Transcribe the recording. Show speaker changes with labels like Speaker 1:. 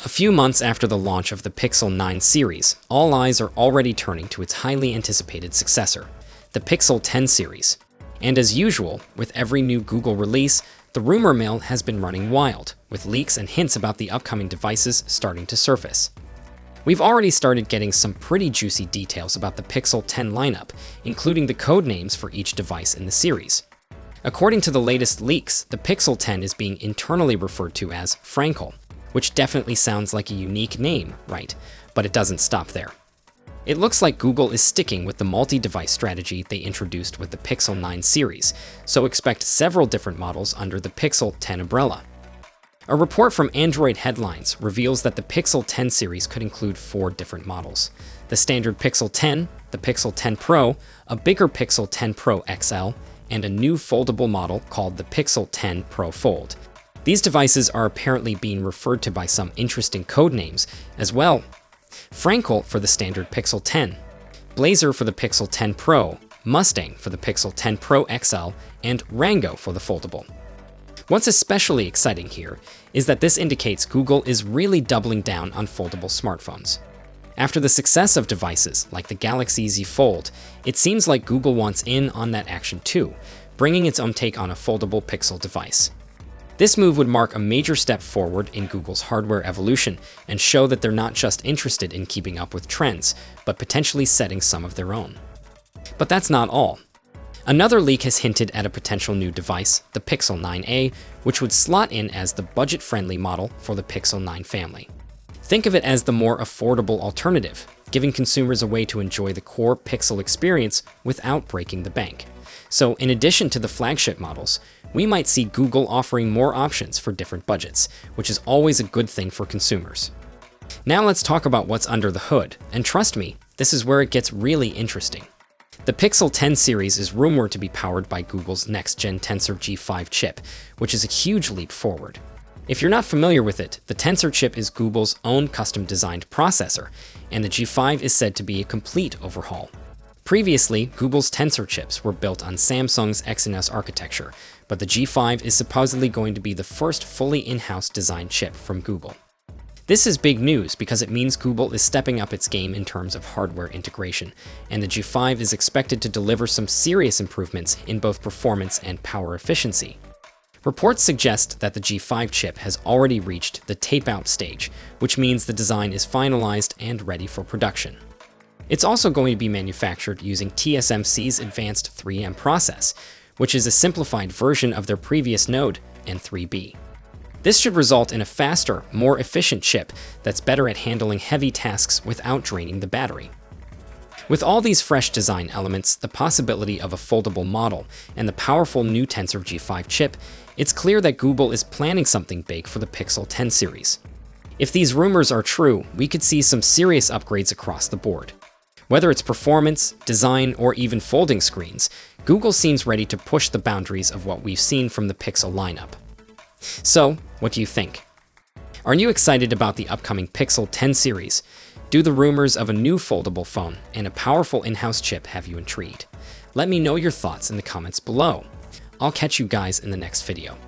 Speaker 1: A few months after the launch of the Pixel 9 series, all eyes are already turning to its highly anticipated successor, the Pixel 10 series. And as usual, with every new Google release, the rumor mill has been running wild, with leaks and hints about the upcoming devices starting to surface. We've already started getting some pretty juicy details about the Pixel 10 lineup, including the code names for each device in the series. According to the latest leaks, the Pixel 10 is being internally referred to as Frankel, which definitely sounds like a unique name, right? But it doesn't stop there. It looks like Google is sticking with the multi-device strategy they introduced with the Pixel 9 series, so expect several different models under the Pixel 10 umbrella. A report from Android Headlines reveals that the Pixel 10 series could include 4 different models: the standard Pixel 10, the Pixel 10 Pro, a bigger Pixel 10 Pro XL, and a new foldable model called the Pixel 10 Pro Fold. These devices are apparently being referred to by some interesting code names as well. Frankel for the standard Pixel 10, Blazer for the Pixel 10 Pro, Mustang for the Pixel 10 Pro XL, and Rango for the foldable. What's especially exciting here is that this indicates Google is really doubling down on foldable smartphones. After the success of devices like the Galaxy Z Fold, it seems like Google wants in on that action too, bringing its own take on a foldable Pixel device. This move would mark a major step forward in Google's hardware evolution and show that they're not just interested in keeping up with trends, but potentially setting some of their own. But that's not all. Another leak has hinted at a potential new device, the Pixel 9a, which would slot in as the budget-friendly model for the Pixel 9 family. Think of it as the more affordable alternative, giving consumers a way to enjoy the core Pixel experience without breaking the bank. So in addition to the flagship models, we might see Google offering more options for different budgets, which is always a good thing for consumers. Now let's talk about what's under the hood, and trust me, this is where it gets really interesting. The Pixel 10 series is rumored to be powered by Google's next-gen Tensor G5 chip, which is a huge leap forward. If you're not familiar with it, the Tensor chip is Google's own custom-designed processor, and the G5 is said to be a complete overhaul. Previously, Google's Tensor chips were built on Samsung's Exynos architecture, but the G5 is supposedly going to be the first fully in-house designed chip from Google. This is big news because it means Google is stepping up its game in terms of hardware integration, and the G5 is expected to deliver some serious improvements in both performance and power efficiency. Reports suggest that the G5 chip has already reached the tape-out stage, which means the design is finalized and ready for production. It's also going to be manufactured using TSMC's advanced 3M process, which is a simplified version of their previous node, N3B. This should result in a faster, more efficient chip that's better at handling heavy tasks without draining the battery. With all these fresh design elements, the possibility of a foldable model, and the powerful new Tensor G5 chip, it's clear that Google is planning something big for the Pixel 10 series. If these rumors are true, we could see some serious upgrades across the board. Whether it's performance, design, or even folding screens, Google seems ready to push the boundaries of what we've seen from the Pixel lineup. So, what do you think? Are you excited about the upcoming Pixel 10 series? Do the rumors of a new foldable phone and a powerful in-house chip have you intrigued? Let me know your thoughts in the comments below. I'll catch you guys in the next video.